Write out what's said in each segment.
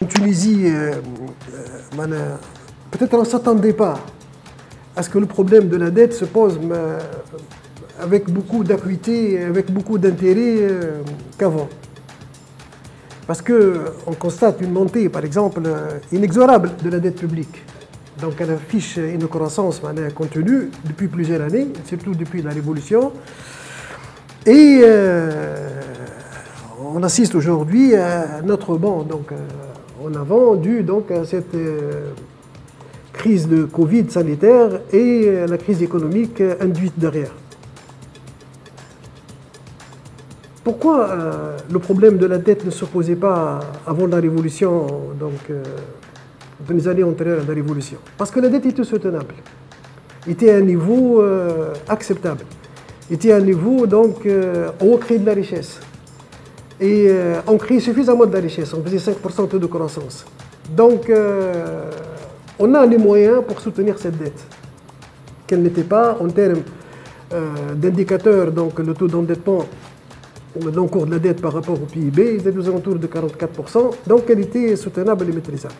En Tunisie, peut-être on ne s'attendait pas à ce que le problème de la dette se pose avec beaucoup d'acuité, avec beaucoup d'intérêt qu'avant. Parce qu'on constate une montée, par exemple, inexorable de la dette publique. Donc elle affiche une croissance contenue depuis plusieurs années, surtout depuis la Révolution. Et on assiste aujourd'hui à notre bond en avant dû à cette crise de Covid sanitaire et la crise économique induite derrière. Pourquoi le problème de la dette ne se posait pas avant la Révolution, dans les années antérieures à la Révolution? Parce que la dette était soutenable, était à un niveau acceptable, était à un niveau où on crée de la richesse. Et on crée suffisamment de la richesse, on faisait 5% taux de croissance. Donc on a les moyens pour soutenir cette dette, qu'elle n'était pas en termes d'indicateurs, le taux d'endettement l'encours de la dette par rapport au PIB, il était aux alentours de 44%, donc elle était soutenable et maîtrisable.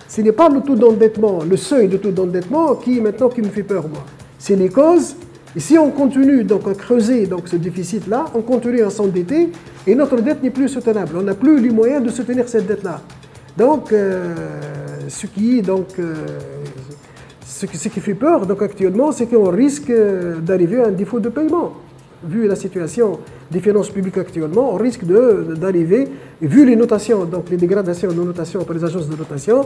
Ce n'est pas le taux d'endettement, le seuil de taux d'endettement qui me fait peur, moi. C'est les causes. Et si on continue à creuser ce déficit-là, on continue à s'endetter et notre dette n'est plus soutenable. On n'a plus les moyens de soutenir cette dette-là. Donc, ce qui fait peur actuellement, c'est qu'on risque d'arriver à un défaut de paiement. Vu la situation des finances publiques actuellement, on risque d'arriver, vu les notations, les dégradations de notation par les agences de notation,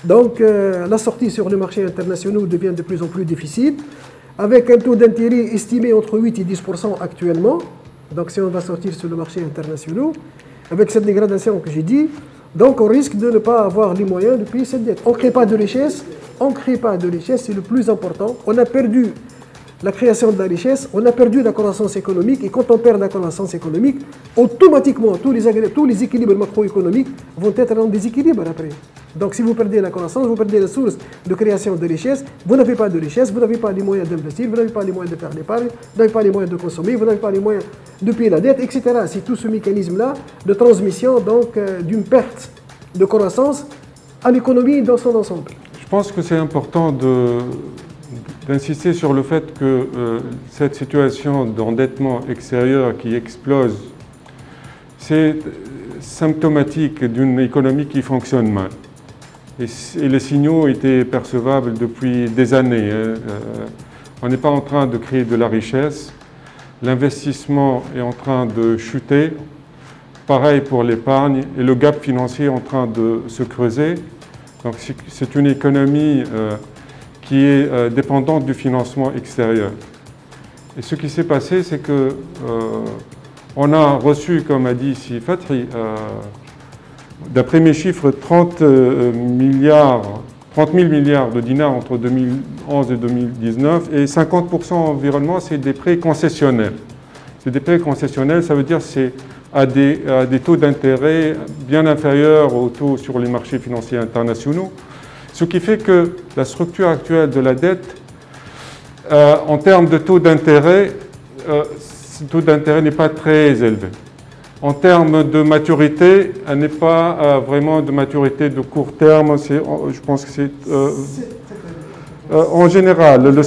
la sortie sur les marchés internationaux devient de plus en plus difficile, avec un taux d'intérêt estimé entre 8 et 10% actuellement. Donc si on va sortir sur le marché international, avec cette dégradation que j'ai dit, on risque de ne pas avoir les moyens de payer cette dette. On ne crée pas de richesse, c'est le plus important. On a perdu la création de la richesse, on a perdu la croissance économique, et quand on perd la croissance économique, automatiquement, tous les équilibres macroéconomiques vont être en déséquilibre après. Donc si vous perdez la croissance, vous perdez la source de création de richesse, vous n'avez pas de richesse, vous n'avez pas les moyens d'investir, vous n'avez pas les moyens de faire l'épargne, vous n'avez pas les moyens de consommer, vous n'avez pas les moyens de payer la dette, etc. C'est tout ce mécanisme-là de transmission d'une perte de croissance à l'économie dans son ensemble. Je pense que c'est important d'insister sur le fait que cette situation d'endettement extérieur qui explose, c'est symptomatique d'une économie qui fonctionne mal. Et les signaux étaient percevables depuis des années. On n'est pas en train de créer de la richesse. L'investissement est en train de chuter. Pareil pour l'épargne. Et le gap financier est en train de se creuser. Donc c'est une économie qui est dépendante du financement extérieur. Et ce qui s'est passé, c'est que on a reçu, comme a dit ici Fatri, d'après mes chiffres, 30 000 milliards de dinars entre 2011 et 2019, et 50% environnement, c'est des prêts concessionnels. C'est des prêts concessionnels, ça veut dire c'est à des taux d'intérêt bien inférieurs aux taux sur les marchés financiers internationaux. Ce qui fait que la structure actuelle de la dette, en termes de taux d'intérêt, ce taux d'intérêt n'est pas très élevé. En termes de maturité, elle n'est pas vraiment de maturité de court terme. Je pense que c'est en général le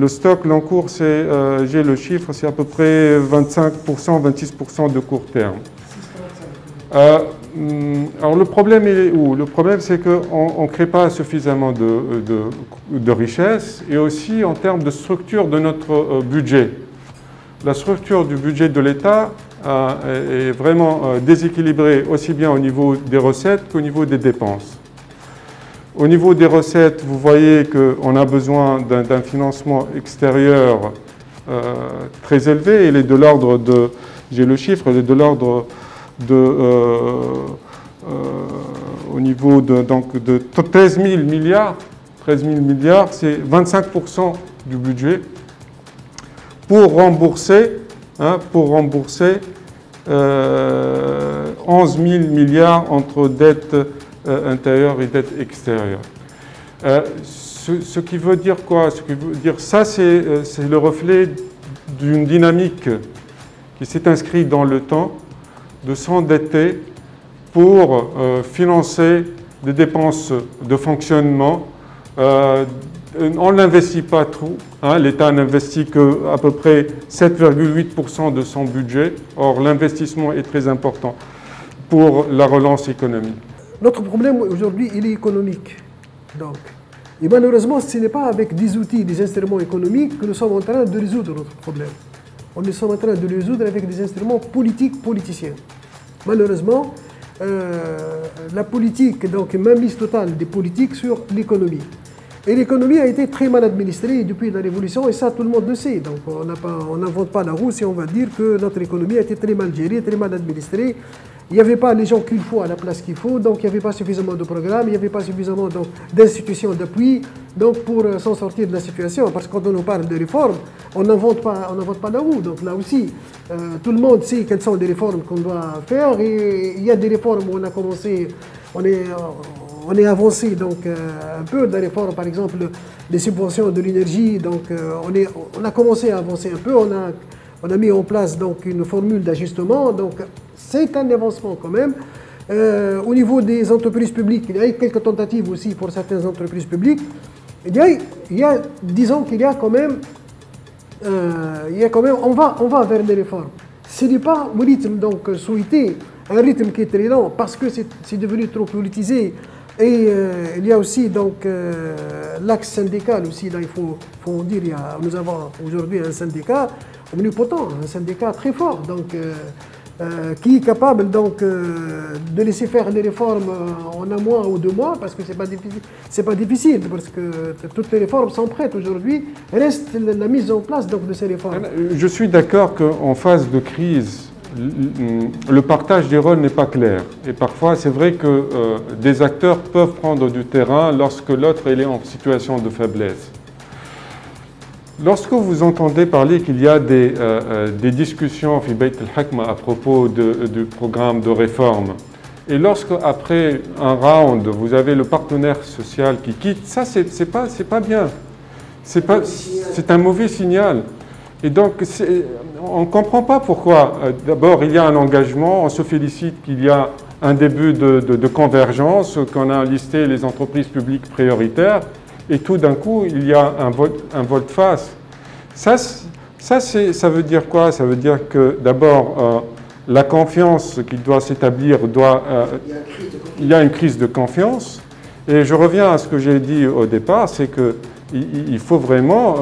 stock, l'encours, j'ai le chiffre, c'est à peu près 25%, 26% de court terme. Alors le problème est où? Le problème, c'est qu'on ne crée pas suffisamment de richesse, et aussi en termes de structure de notre budget. La structure du budget de l'État est vraiment déséquilibrée aussi bien au niveau des recettes qu'au niveau des dépenses. Au niveau des recettes, vous voyez qu'on a besoin d'un financement extérieur très élevé. Il est de l'ordre de, j'ai le chiffre, il est de l'ordre au niveau de 13 000 milliards. 13 000 milliards, c'est 25% du budget pour rembourser 11 000 milliards entre dette intérieure et dette extérieure. Ce qui veut dire quoi? Ce qui veut dire ça, c'est le reflet d'une dynamique qui s'est inscrite dans le temps, de s'endetter pour financer des dépenses de fonctionnement. On n'investit pas trop. Hein, l'État n'investit qu'à peu près 7,8% de son budget. Or, l'investissement est très important pour la relance économique. Notre problème aujourd'hui, il est économique. Donc, et malheureusement, ce n'est pas avec des outils, des instruments économiques que nous sommes en train de résoudre notre problème. Nous sommes en train de le résoudre avec des instruments politiques, politiciens. Malheureusement, la politique, donc une mainmise totale des politiques sur l'économie. Et l'économie a été très mal administrée depuis la Révolution, et ça tout le monde le sait. Donc on n'invente pas la roue si on va dire que notre économie a été très mal gérée, très mal administrée. Il n'y avait pas les gens qu'il faut à la place qu'il faut, donc il n'y avait pas suffisamment de programmes, il n'y avait pas suffisamment d'institutions d'appui pour s'en sortir de la situation. Parce que quand on nous parle de réformes, on n'invente pas la roue. Donc là aussi, tout le monde sait quelles sont les réformes qu'on doit faire. Et il y a des réformes où on a commencé, on est avancé donc un peu dans les réformes, par exemple les subventions de l'énergie. Donc on a commencé à avancer un peu. On a mis en place donc une formule d'ajustement. Donc c'est un avancement quand même. Au niveau des entreprises publiques, il y a eu quelques tentatives aussi pour certaines entreprises publiques. Disons qu'il y a quand même, on va vers des réformes. Ce n'est pas au rythme donc souhaité, un rythme qui est très lent parce que c'est devenu trop politisé. Et il y a aussi donc l'axe syndical aussi. Là, il faut dire, nous avons aujourd'hui un syndicat omnipotent, un syndicat très fort, donc qui est capable donc de laisser faire les réformes en un mois ou 2 mois, parce que c'est pas difficile, parce que toutes les réformes sont prêtes aujourd'hui. Reste la mise en place donc de ces réformes. Je suis d'accord qu'en phase de crise, le partage des rôles n'est pas clair. Et parfois, c'est vrai que des acteurs peuvent prendre du terrain lorsque l'autre est en situation de faiblesse. Lorsque vous entendez parler qu'il y a des discussions fi Bayt al-Hikma à propos du programme de réforme, et lorsque après un round, vous avez le partenaire social qui quitte, ça c'est pas bien. C'est un mauvais signal. Et donc, on ne comprend pas pourquoi. D'abord, il y a un engagement, on se félicite qu'il y a un début de convergence, qu'on a listé les entreprises publiques prioritaires, et tout d'un coup, il y a un volte-face. Ça veut dire quoi? Ça veut dire que d'abord, la confiance qui doit s'établir, il y a une crise de confiance. Et je reviens à ce que j'ai dit au départ, c'est qu'il faut vraiment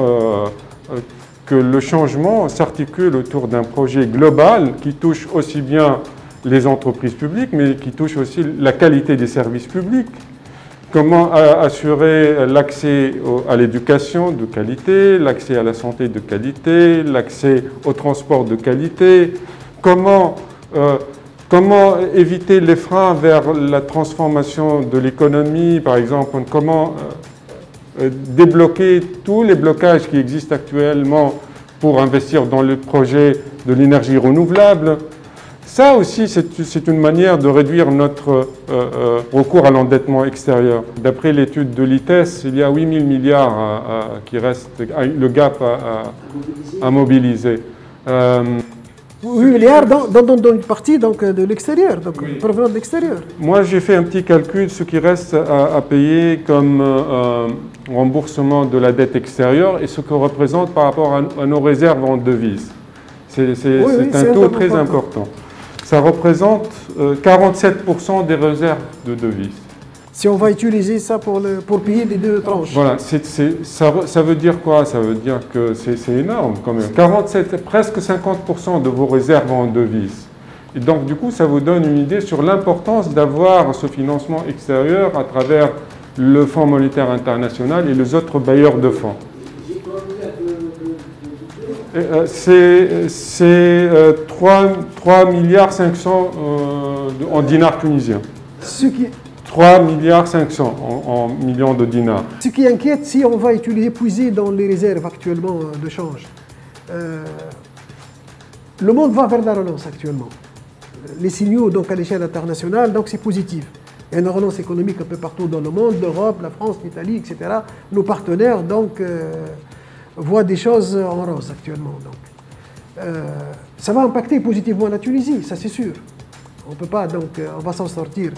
que le changement s'articule autour d'un projet global qui touche aussi bien les entreprises publiques, mais qui touche aussi la qualité des services publics. Comment assurer l'accès à l'éducation de qualité, l'accès à la santé de qualité, l'accès au transport de qualité, comment éviter les freins vers la transformation de l'économie, par exemple, comment débloquer tous les blocages qui existent actuellement pour investir dans le projet de l'énergie renouvelable. Ça aussi, c'est une manière de réduire notre recours à l'endettement extérieur. D'après l'étude de l'ITES, il y a 8 000 milliards qui restent, le gap à mobiliser. 8 milliards dans une partie donc, de l'extérieur, donc oui, provenant de l'extérieur. Moi, j'ai fait un petit calcul, ce qui reste à payer comme remboursement de la dette extérieure et ce que représente par rapport à nos réserves en devises. C'est un taux très important. Ça représente 47% des réserves de devises. Si on va utiliser ça pour payer les 2 tranches. Voilà, ça veut dire quoi? Ça veut dire que c'est énorme quand même. Presque 50% de vos réserves en devises. Et donc du coup, ça vous donne une idée sur l'importance d'avoir ce financement extérieur à travers le Fonds monétaire international et les autres bailleurs de fonds. C'est 3 milliards 500 en dinars tunisiens. 3 milliards 500 en millions de dinars. Ce qui inquiète, si on va épuiser dans les réserves actuellement de change, le monde va vers la relance actuellement. Les signaux donc à l'échelle internationale, donc c'est positif. Il y a une relance économique un peu partout dans le monde, l'Europe, la France, l'Italie, etc. Nos partenaires donc voient des choses en rose actuellement. Donc. Ça va impacter positivement la Tunisie, ça c'est sûr. On peut pas, donc on va s'en sortir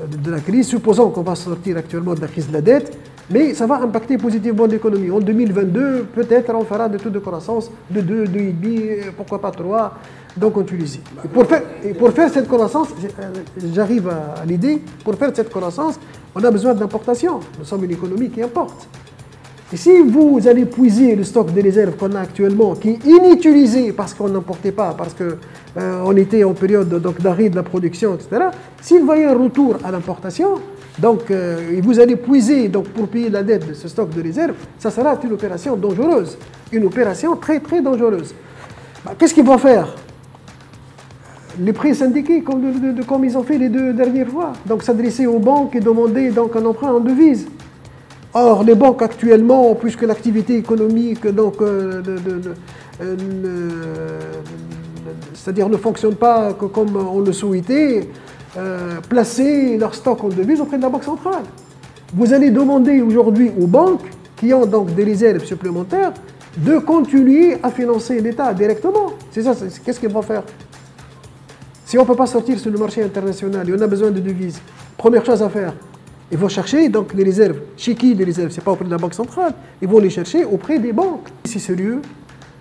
de la crise, supposons qu'on va sortir actuellement de la crise de la dette, mais ça va impacter positivement l'économie. En 2022, peut-être on fera des taux de croissance de 2, 2,5, pourquoi pas 3, donc en Tunisie. Et pour faire cette croissance, j'arrive à l'idée, pour faire cette croissance, on a besoin d'importation. Nous sommes une économie qui importe. Et si vous allez puiser le stock de réserves qu'on a actuellement, qui est inutilisé parce qu'on n'importait pas, parce qu'on était en période d'arrêt de la production, etc., si vous voyez un retour à l'importation, donc vous allez puiser donc, pour payer la dette de ce stock de réserves, ça sera une opération dangereuse, une opération très très dangereuse. Qu'est-ce qu'ils vont faire? Les prêts syndiqués, comme ils ont fait les 2 dernières fois, donc s'adresser aux banques et demander donc, un emprunt en devise. Or, les banques actuellement, puisque l'activité économique donc, c'est-à-dire ne fonctionne pas comme on le souhaitait, placer leur stock en devise auprès de la Banque centrale. Vous allez demander aujourd'hui aux banques, qui ont donc des réserves supplémentaires, de continuer à financer l'État directement. C'est ça, qu'est-ce qu'ils vont faire? Si on ne peut pas sortir sur le marché international et on a besoin de devises, première chose à faire, ils vont chercher donc les réserves. Chez qui les réserves? Ce n'est pas auprès de la Banque centrale. Ils vont les chercher auprès des banques. C'est sérieux.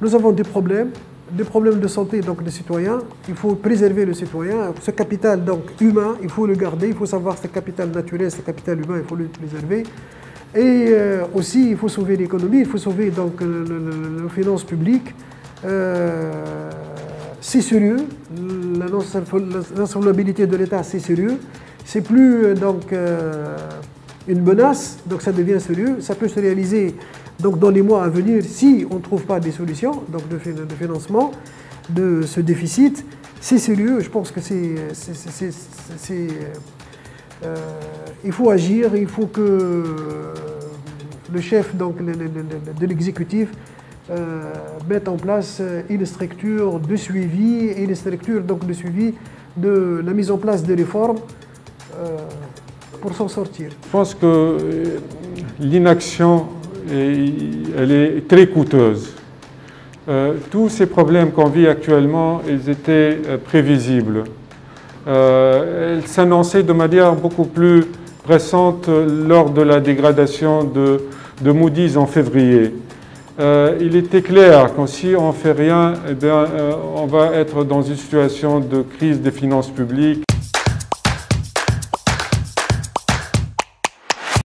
Nous avons des problèmes de santé donc des citoyens. Il faut préserver le citoyen. Ce capital donc humain, il faut le garder. Il faut savoir ce capital naturel, ce capital humain, il faut le préserver. Et aussi, il faut sauver l'économie. Il faut sauver donc nos finances publiques. C'est sérieux. L'insolvabilité de l'État, c'est sérieux. C'est plus donc une menace, donc ça devient sérieux. Ça peut se réaliser donc dans les mois à venir si on ne trouve pas des solutions donc de financement de ce déficit. C'est sérieux. Je pense que il faut agir. Il faut que le chef donc de l'exécutif mette en place une structure de suivi et une structure donc de suivi de la mise en place de réformes. Pour s'en sortir. Je pense que l'inaction, elle est très coûteuse. Tous ces problèmes qu'on vit actuellement, ils étaient prévisibles. Elles s'annonçaient de manière beaucoup plus pressante lors de la dégradation de Moody's en février. Il était clair que si on ne fait rien, eh bien, on va être dans une situation de crise des finances publiques.